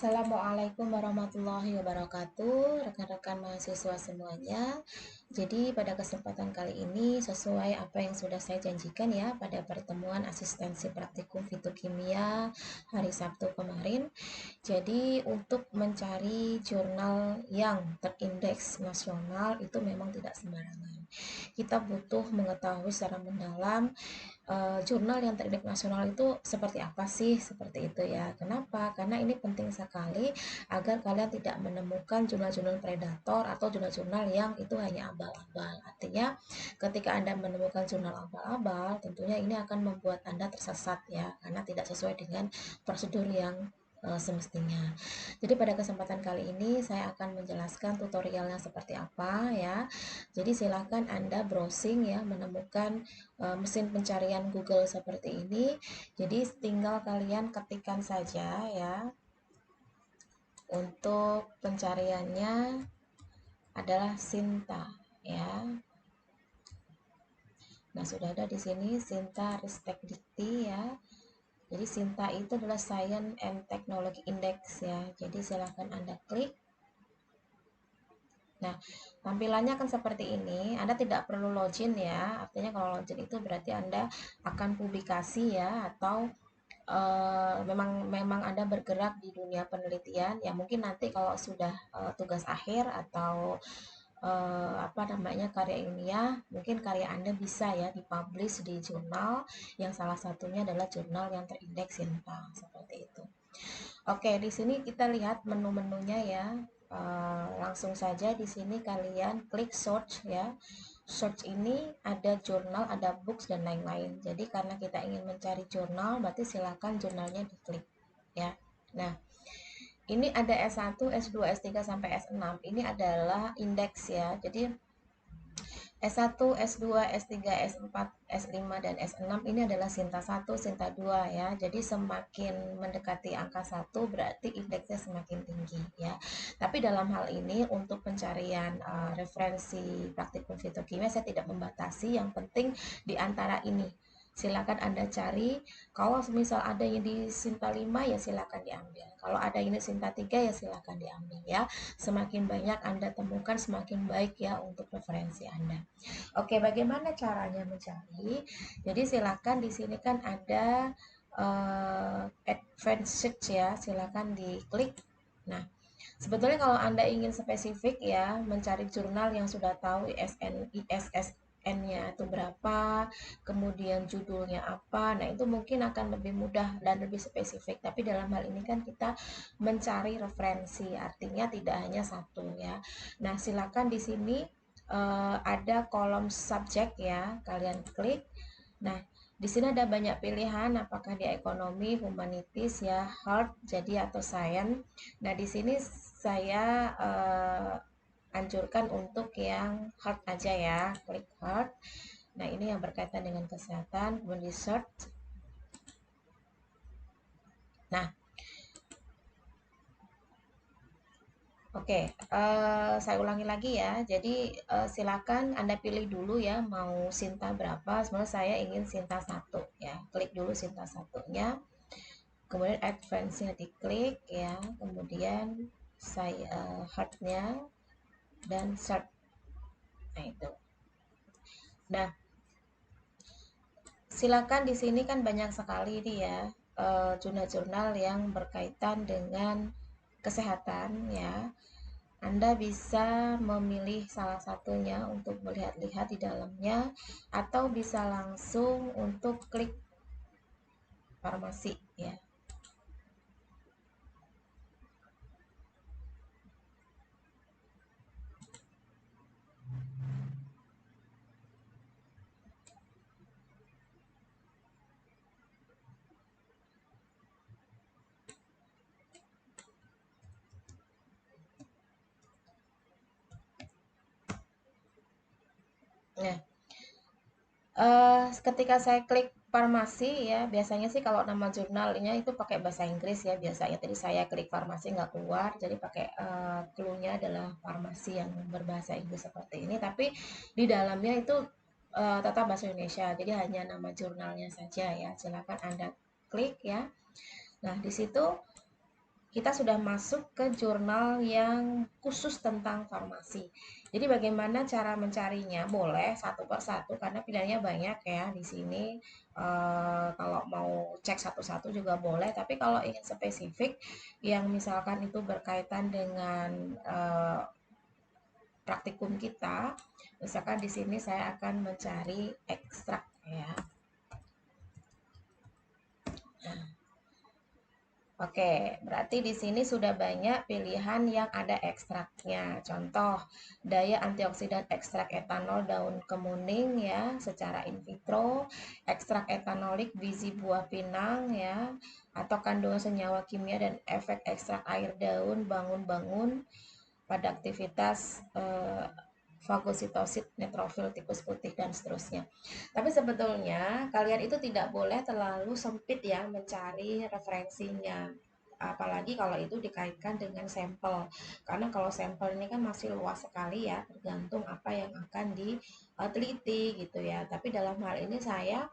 Assalamualaikum warahmatullahi wabarakatuh, rekan-rekan mahasiswa semuanya. Jadi pada kesempatan kali ini sesuai apa yang sudah saya janjikan ya pada pertemuan asistensi praktikum fitokimia hari Sabtu kemarin. Jadi untuk mencari jurnal yang terindeks nasional itu memang tidak sembarangan. Kita butuh mengetahui secara mendalam jurnal yang terindeks nasional itu seperti apa sih? Seperti itu ya. Kenapa? Karena ini penting sekali agar kalian tidak menemukan jurnal-jurnal predator atau jurnal-jurnal yang itu hanya abal-abal. Artinya, ketika Anda menemukan jurnal abal-abal, tentunya ini akan membuat Anda tersesat ya, karena tidak sesuai dengan prosedur yang semestinya. Jadi pada kesempatan kali ini saya akan menjelaskan tutorialnya seperti apa ya. Jadi silakan Anda browsing ya, menemukan mesin pencarian Google seperti ini. Jadi tinggal kalian ketikkan saja ya. Untuk pencariannya adalah Sinta ya. Nah, sudah ada di sini Sinta Ristek Dikti ya. Jadi Sinta itu adalah Science and Technology Index ya. Jadi silakan Anda klik. Nah, tampilannya akan seperti ini. Anda tidak perlu login ya. Artinya kalau login itu berarti Anda akan publikasi ya, atau memang Anda bergerak di dunia penelitian. Ya mungkin nanti kalau sudah tugas akhir atau apa namanya karya ilmiah, mungkin karya Anda bisa ya dipublish di jurnal yang salah satunya adalah jurnal yang terindeks Sinta seperti itu. Oke, di sini kita lihat menu-menunya ya. Langsung saja di sini kalian klik search ya. Search ini ada jurnal, ada books dan lain-lain. Jadi karena kita ingin mencari jurnal, berarti silakan jurnalnya diklik ya. Nah, ini ada S1, S2, S3 sampai S6. Ini adalah indeks ya. Jadi S1, S2, S3, S4, S5, dan S6 ini adalah Sinta 1, Sinta 2 ya. Jadi semakin mendekati angka 1 berarti indeksnya semakin tinggi ya. Tapi dalam hal ini untuk pencarian referensi praktikum fitokimia saya tidak membatasi, yang penting di antara ini. Silakan Anda cari, kalau misal ada yang di Sinta 5 ya silakan diambil. Kalau ada yang di Sinta 3 ya silakan diambil ya. Semakin banyak Anda temukan semakin baik ya untuk referensi Anda. Oke, bagaimana caranya mencari? Jadi silakan di sini kan ada advanced search ya, silakan diklik. Nah, sebetulnya kalau Anda ingin spesifik ya, mencari jurnal yang sudah tahu ISSN-nya itu berapa, kemudian judulnya apa, nah itu mungkin akan lebih mudah dan lebih spesifik. Tapi dalam hal ini kan kita mencari referensi, artinya tidak hanya satu ya. Nah, silakan di sini ada kolom subjek ya, kalian klik. Nah, di sini ada banyak pilihan, apakah dia ekonomi, humanitis ya, hard, jadi atau science. Nah, di sini saya anjurkan untuk yang hard aja ya, klik hard. Nah, ini yang berkaitan dengan kesehatan, kemudian di search. Nah, oke, saya ulangi lagi ya. Jadi silakan Anda pilih dulu ya mau Sinta berapa. Sebenarnya saya ingin Sinta 1 ya. Klik dulu Sinta 1-nya. Kemudian advance-nya diklik ya. Kemudian saya hard-nya dan search. Nah, itu. Nah, silakan di sini kan banyak sekali nih ya jurnal-jurnal yang berkaitan dengan kesehatan ya. Anda bisa memilih salah satunya untuk melihat-lihat di dalamnya, atau bisa langsung untuk klik farmasi ya. Nah, ketika saya klik farmasi ya, biasanya sih kalau nama jurnalnya itu pakai bahasa Inggris ya biasanya. Tadi saya klik farmasi nggak keluar, jadi pakai clue-nya adalah farmasi yang berbahasa Inggris seperti ini. Tapi di dalamnya itu tetap bahasa Indonesia, jadi hanya nama jurnalnya saja ya. Silakan Anda klik ya. Nah, di situ kita sudah masuk ke jurnal yang khusus tentang farmasi. Jadi bagaimana cara mencarinya? Boleh satu per satu karena pilihannya banyak ya di sini. Kalau mau cek satu-satu juga boleh, tapi kalau ingin spesifik yang misalkan itu berkaitan dengan praktikum kita, misalkan di sini saya akan mencari ekstrak ya. Oke, berarti di sini sudah banyak pilihan yang ada ekstraknya. Contoh, daya antioksidan ekstrak etanol daun kemuning ya, secara in vitro, ekstrak etanolik biji buah pinang ya, atau kandungan senyawa kimia dan efek ekstrak air daun bangun-bangun pada aktivitas fagositosit, neutrofil, tikus putih, dan seterusnya. Tapi sebetulnya kalian itu tidak boleh terlalu sempit ya mencari referensinya. Apalagi kalau itu dikaitkan dengan sampel. Karena kalau sampel ini kan masih luas sekali ya, tergantung apa yang akan diteliti gitu ya. Tapi dalam hal ini saya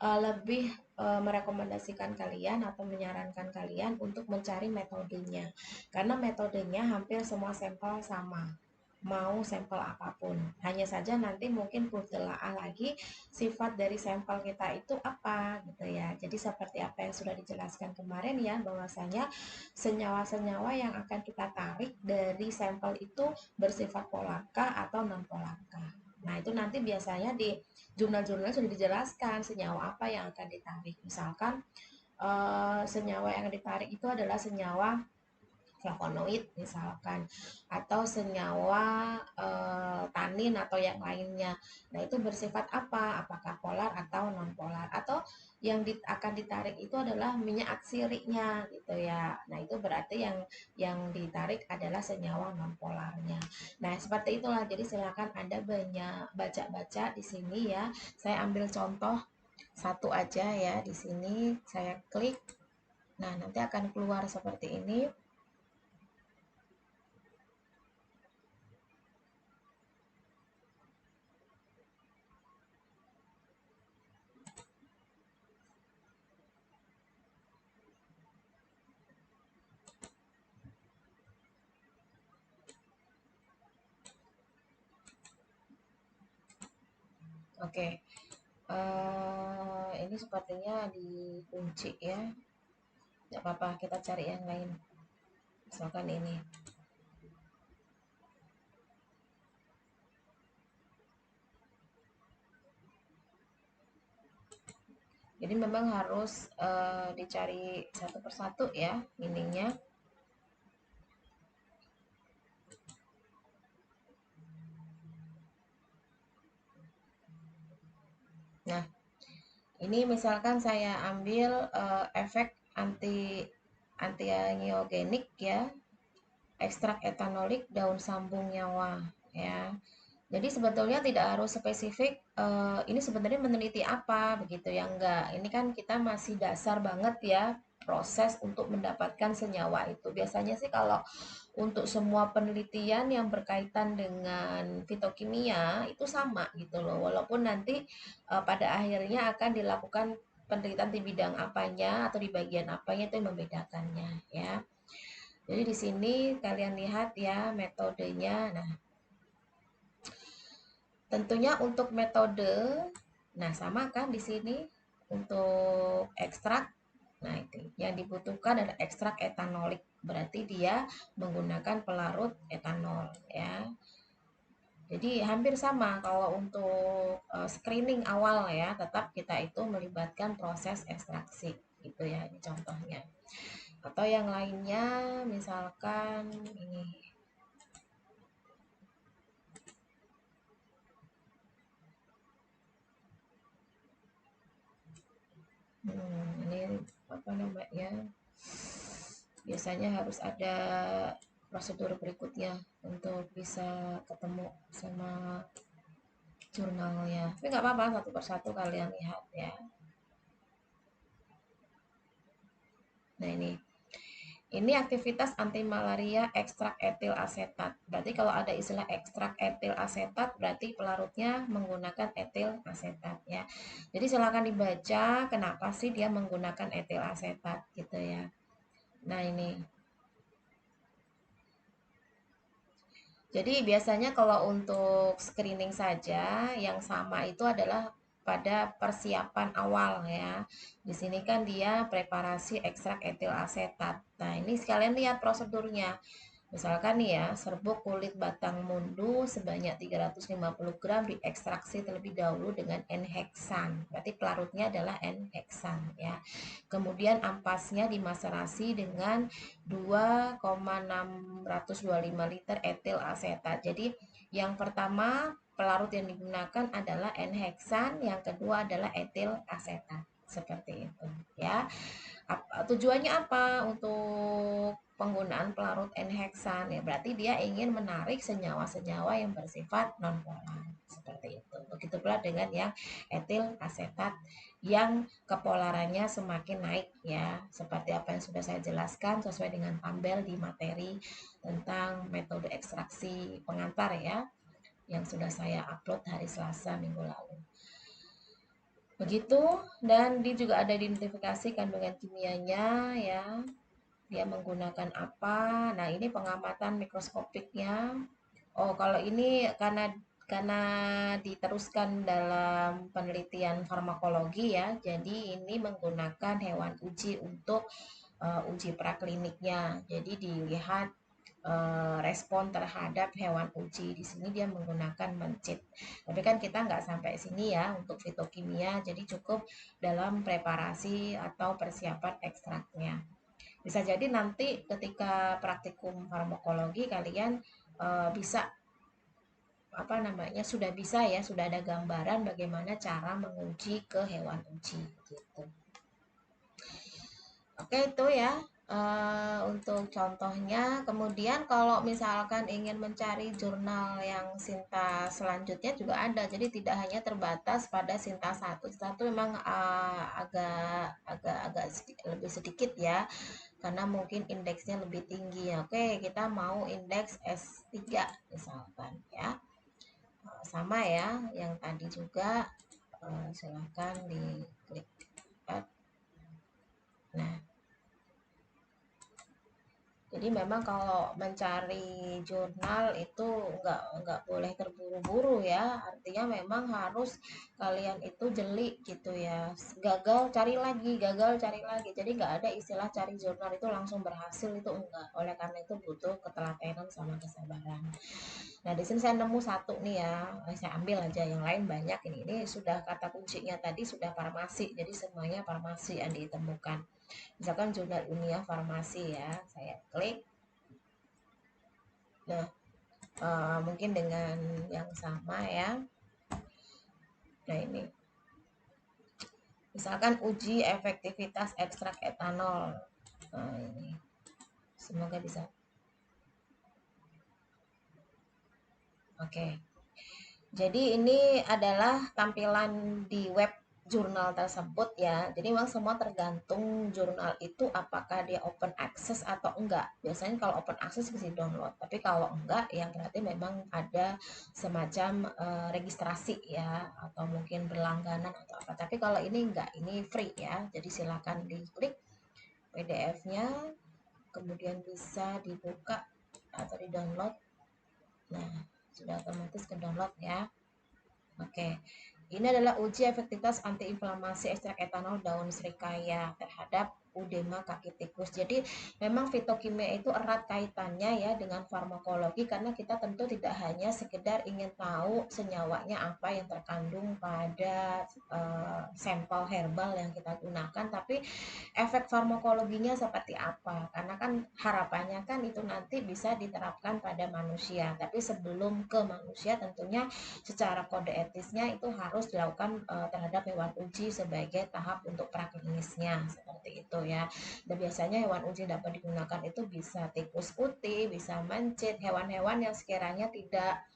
lebih merekomendasikan kalian atau menyarankan kalian untuk mencari metodenya. Karena metodenya hampir semua sampel sama, mau sampel apapun. Hanya saja nanti mungkin perlu telaah lagi sifat dari sampel kita itu apa gitu ya. Jadi seperti apa yang sudah dijelaskan kemarin ya, bahwasanya senyawa-senyawa yang akan kita tarik dari sampel itu bersifat polarkah atau non polarkah. Nah, itu nanti biasanya di jurnal-jurnal sudah dijelaskan senyawa apa yang akan ditarik. Misalkan senyawa yang ditarik itu adalah senyawa flavonoid misalkan, atau senyawa tanin atau yang lainnya. Nah, itu bersifat apa? Apakah polar atau non polar, atau yang akan ditarik itu adalah minyak atsirinya gitu ya. Nah, itu berarti yang ditarik adalah senyawa non polarnya. Nah, seperti itulah. Jadi silakan Anda banyak baca-baca di sini ya. Saya ambil contoh satu aja ya di sini. Saya klik. Nah, nanti akan keluar seperti ini. Oke, ini sepertinya dikunci ya. Nggak apa-apa, kita cari yang lain. Misalkan ini. Jadi memang harus dicari satu persatu ya ininya. Nah, ini misalkan saya ambil efek antiangiogenic ya, ekstrak etanolik daun sambung nyawa ya. Jadi sebetulnya tidak harus spesifik ini sebenarnya meneliti apa begitu ya, enggak. Ini kan kita masih dasar banget ya proses untuk mendapatkan senyawa itu. Biasanya sih kalau untuk semua penelitian yang berkaitan dengan fitokimia itu sama gitu loh. Walaupun nanti pada akhirnya akan dilakukan penelitian di bidang apanya atau di bagian apanya itu yang membedakannya ya. Jadi di sini kalian lihat ya metodenya. Nah, tentunya untuk metode, nah sama kan di sini untuk ekstrak. Nah, itu yang dibutuhkan adalah ekstrak etanolik. Berarti dia menggunakan pelarut etanol ya. Jadi hampir sama kalau untuk screening awal ya, tetap kita itu melibatkan proses ekstraksi gitu ya, ini contohnya. Atau yang lainnya misalkan ini. Ini apa namanya? Biasanya harus ada prosedur berikutnya untuk bisa ketemu sama jurnalnya. Tapi nggak apa-apa, satu persatu kalian lihat ya. Nah, ini aktivitas antimalaria ekstrak etil asetat. Berarti kalau ada istilah ekstrak etil asetat, berarti pelarutnya menggunakan etil asetat ya. Jadi silakan dibaca kenapa sih dia menggunakan etil asetat gitu ya. Nah, ini. Jadi biasanya kalau untuk screening saja yang sama itu adalah pada persiapan awal ya. Di sini kan dia preparasi ekstrak etil asetat. Nah, ini sekalian lihat prosedurnya. Misalkan nih ya, serbuk kulit batang mundu sebanyak 350 gram diekstraksi terlebih dahulu dengan N-heksan. Berarti pelarutnya adalah N-heksan ya. Kemudian ampasnya dimaserasi dengan 2,625 liter etil asetat. Jadi yang pertama pelarut yang digunakan adalah N-heksan, yang kedua adalah etil asetat. Seperti itu ya. Tujuannya apa untuk penggunaan pelarut N-heksan ya, berarti dia ingin menarik senyawa-senyawa yang bersifat nonpolar seperti itu. Begitu pula dengan yang etil asetat yang kepolarannya semakin naik ya, seperti apa yang sudah saya jelaskan sesuai dengan tabel di materi tentang metode ekstraksi pengantar ya, yang sudah saya upload hari Selasa minggu lalu. Begitu, dan dia juga ada identifikasi kandungan kimianya ya. Dia menggunakan apa? Nah, ini pengamatan mikroskopiknya. Oh, kalau ini karena diteruskan dalam penelitian farmakologi ya. Jadi ini menggunakan hewan uji untuk uji prakliniknya. Jadi dilihat respon terhadap hewan uji. Di sini dia menggunakan mencit. Tapi kan kita nggak sampai sini ya untuk fitokimia, jadi cukup dalam preparasi atau persiapan ekstraknya. Bisa jadi nanti ketika praktikum farmakologi kalian bisa apa namanya sudah bisa ya, sudah ada gambaran bagaimana cara menguji ke hewan uji gitu. Oke, itu ya untuk contohnya. Kemudian kalau misalkan ingin mencari jurnal yang Sinta selanjutnya juga ada. Jadi tidak hanya terbatas pada Sinta 1. Sinta 1 memang agak lebih sedikit ya. Karena mungkin indeksnya lebih tinggi. Oke, kita mau indeks S3 misalkan ya. Sama ya, yang tadi juga silahkan diklik add. Nah, jadi memang kalau mencari jurnal itu nggak boleh terburu-buru ya. Artinya memang harus kalian itu jeli gitu ya. Gagal cari lagi, gagal cari lagi. Jadi nggak ada istilah cari jurnal itu langsung berhasil, itu enggak. Oleh karena itu butuh ketelatenan sama kesabaran. Nah, di sini saya nemu satu nih ya. Saya ambil aja, yang lain banyak ini. Ini sudah kata kuncinya tadi sudah farmasi. Jadi semuanya farmasi yang ditemukan. Misalkan jurnal ilmiah farmasi ya, saya klik. Nah, mungkin dengan yang sama ya. Nah, ini misalkan uji efektivitas ekstrak etanol. Nah, ini semoga bisa. Oke, jadi ini adalah tampilan di web jurnal tersebut ya. Jadi memang semua tergantung jurnal itu apakah dia open access atau enggak. Biasanya kalau open access bisa download, tapi kalau enggak ya berarti memang ada semacam registrasi ya, atau mungkin berlangganan atau apa. Tapi kalau ini enggak, ini free ya. Jadi silakan diklik PDF-nya, kemudian bisa dibuka atau di-download. Nah, sudah otomatis ke download ya. Oke, ini adalah uji efektivitas antiinflamasi ekstrak etanol daun serikaya terhadap udema kaki tikus. Jadi memang fitokimia itu erat kaitannya ya dengan farmakologi, karena kita tentu tidak hanya sekedar ingin tahu senyawanya apa yang terkandung pada sampel herbal yang kita gunakan, tapi efek farmakologinya seperti apa. Karena kan harapannya kan itu nanti bisa diterapkan pada manusia. Tapi sebelum ke manusia tentunya secara kode etisnya itu harus dilakukan terhadap hewan uji sebagai tahap untuk praklinisnya seperti itu ya. Dan biasanya hewan uji dapat digunakan itu bisa tikus putih, bisa mencit, hewan-hewan yang sekiranya tidak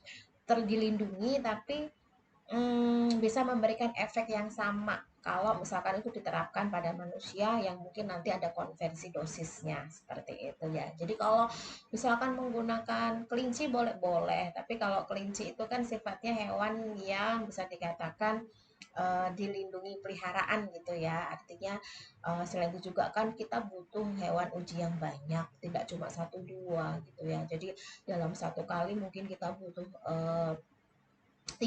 terlindungi tapi bisa memberikan efek yang sama kalau misalkan itu diterapkan pada manusia yang mungkin nanti ada konversi dosisnya seperti itu ya. Jadi kalau misalkan menggunakan kelinci boleh-boleh, tapi kalau kelinci itu kan sifatnya hewan yang bisa dikatakan dilindungi peliharaan gitu ya. Artinya selain itu juga kan kita butuh hewan uji yang banyak, tidak cuma satu dua gitu ya. Jadi dalam satu kali mungkin kita butuh 30,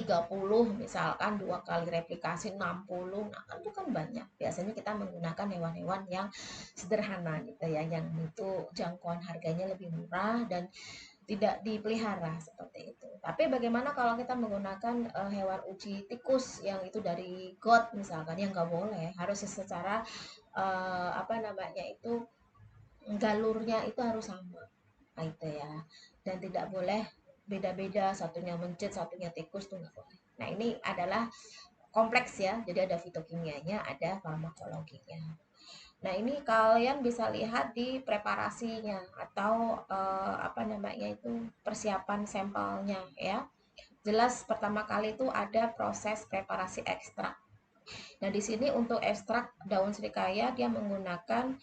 misalkan dua kali replikasi 60. Nah kan itu kan banyak. Biasanya kita menggunakan hewan-hewan yang sederhana gitu ya, yang itu jangkauan harganya lebih murah dan tidak dipelihara seperti itu. Tapi bagaimana kalau kita menggunakan hewan uji tikus yang itu dari got misalkan, yang nggak boleh, harus secara apa namanya itu, galurnya itu harus sama. Nah, itu ya. Dan tidak boleh beda-beda, satunya mencit, satunya tikus, tuh nggak boleh. Nah, ini adalah kompleks ya. Jadi ada fitokimianya, ada farmakologinya. Nah, ini kalian bisa lihat di preparasinya atau apa namanya itu, persiapan sampelnya ya. Jelas pertama kali itu ada proses preparasi ekstrak. Nah, di sini untuk ekstrak daun serikaya dia menggunakan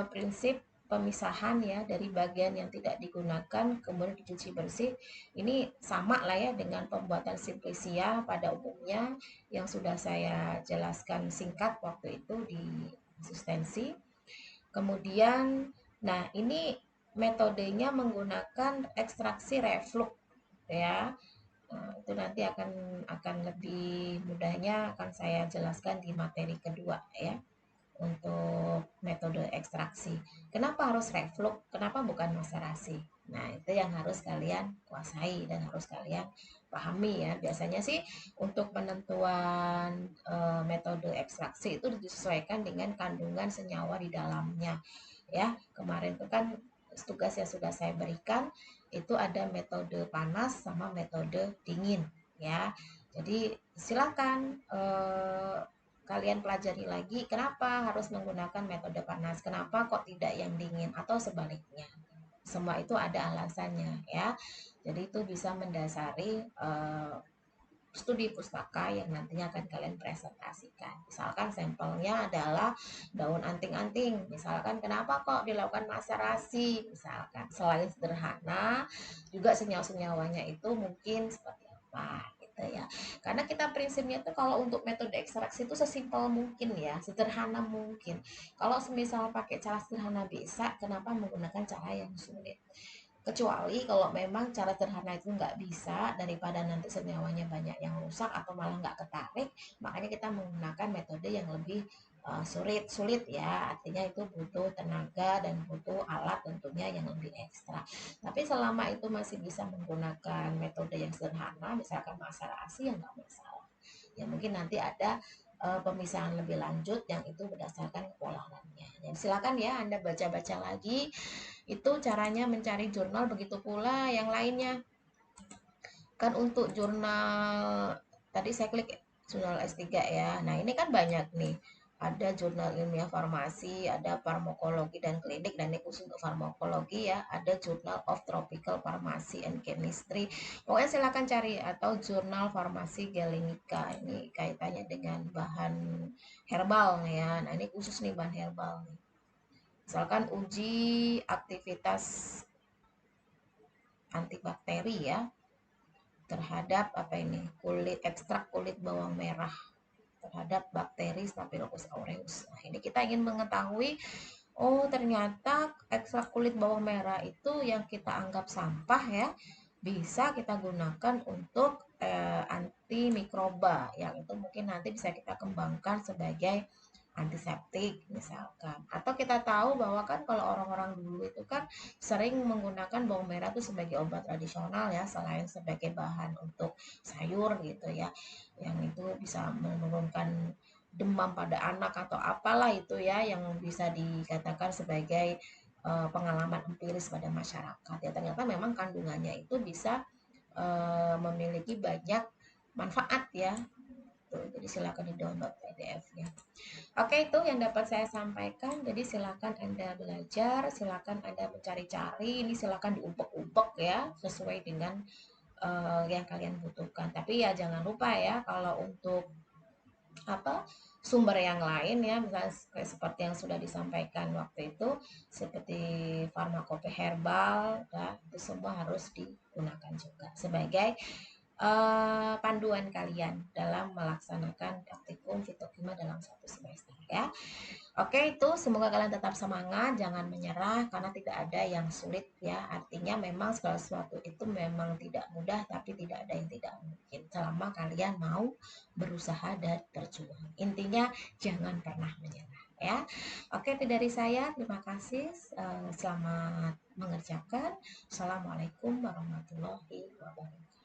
prinsip pemisahan ya dari bagian yang tidak digunakan kemudian dicuci bersih. Ini sama lah ya dengan pembuatan simplisia pada umumnya yang sudah saya jelaskan singkat waktu itu di asistensi. Kemudian, nah ini metodenya menggunakan ekstraksi reflux ya. Nah, itu nanti akan lebih mudahnya akan saya jelaskan di materi kedua ya untuk metode ekstraksi. Kenapa harus reflux? Kenapa bukan maserasi? Nah, itu yang harus kalian kuasai dan harus kalian pahami ya. Biasanya sih untuk penentuan metode ekstraksi itu disesuaikan dengan kandungan senyawa di dalamnya. Ya, kemarin itu kan tugas yang sudah saya berikan itu ada metode panas sama metode dingin ya. Jadi silakan kalian pelajari lagi kenapa harus menggunakan metode panas, kenapa kok tidak yang dingin atau sebaliknya. Semua itu ada alasannya ya. Jadi itu bisa mendasari studi pustaka yang nantinya akan kalian presentasikan. Misalkan sampelnya adalah daun anting-anting. Misalkan kenapa kok dilakukan maserasi? Misalkan selain sederhana, juga senyawa-senyawanya itu mungkin seperti apa gitu ya. Karena kita prinsipnya itu kalau untuk metode ekstraksi itu sesimpel mungkin ya, sederhana mungkin. Kalau semisal pakai cara sederhana bisa, kenapa menggunakan cara yang sulit? Kecuali kalau memang cara sederhana itu nggak bisa, daripada nanti senyawanya banyak yang rusak atau malah nggak ketarik, makanya kita menggunakan metode yang lebih sulit ya. Artinya itu butuh tenaga dan butuh alat tentunya yang lebih ekstra. Tapi selama itu masih bisa menggunakan metode yang sederhana, misalkan masalah ASI, ya nggak masalah. Ya mungkin nanti ada pemisahan lebih lanjut yang itu berdasarkan kepolarannya. Dan silakan ya Anda baca-baca lagi itu caranya mencari jurnal, begitu pula yang lainnya. Kan untuk jurnal tadi saya klik jurnal S3 ya. Nah, ini kan banyak nih. Ada jurnal ilmiah farmasi, ada farmakologi dan klinik, dan ini khusus untuk farmakologi ya. Ada Journal of Tropical Pharmacy and Chemistry. Pokoknya silakan cari, atau jurnal farmasi Galenica. Ini kaitannya dengan bahan herbal ya. Nah, ini khusus nih bahan herbal nih. Misalkan uji aktivitas antibakteri ya terhadap apa ini, kulit, ekstrak kulit bawang merah terhadap bakteri Staphylococcus aureus. Nah, ini kita ingin mengetahui, oh ternyata ekstrak kulit bawang merah itu yang kita anggap sampah ya, bisa kita gunakan untuk antimikroba, yang itu mungkin nanti bisa kita kembangkan sebagai antiseptik misalkan. Atau kita tahu bahwa kan kalau orang-orang dulu itu kan sering menggunakan bawang merah itu sebagai obat tradisional ya, selain sebagai bahan untuk sayur gitu ya, yang itu bisa menurunkan demam pada anak atau apalah itu ya, yang bisa dikatakan sebagai pengalaman empiris pada masyarakat ya. Ternyata memang kandungannya itu bisa memiliki banyak manfaat ya. Tuh, jadi silakan di-download PDF-nya. Oke, itu yang dapat saya sampaikan. Jadi silakan Anda belajar, silakan Anda mencari-cari, ini silakan diumpek-umpek ya, sesuai dengan yang kalian butuhkan. Tapi ya jangan lupa ya, kalau untuk apa sumber yang lain ya, misalnya seperti yang sudah disampaikan waktu itu, seperti farmakope herbal, ya, itu semua harus digunakan juga sebagai panduan kalian dalam melaksanakan praktikum fitokimia dalam satu semester ya. Oke, itu semoga kalian tetap semangat, jangan menyerah karena tidak ada yang sulit ya. Artinya memang segala sesuatu itu memang tidak mudah, tapi tidak ada yang tidak mungkin selama kalian mau berusaha dan berjuang. Intinya jangan pernah menyerah ya. Oke, itu dari saya. Terima kasih. Selamat mengerjakan. Assalamualaikum warahmatullahi wabarakatuh.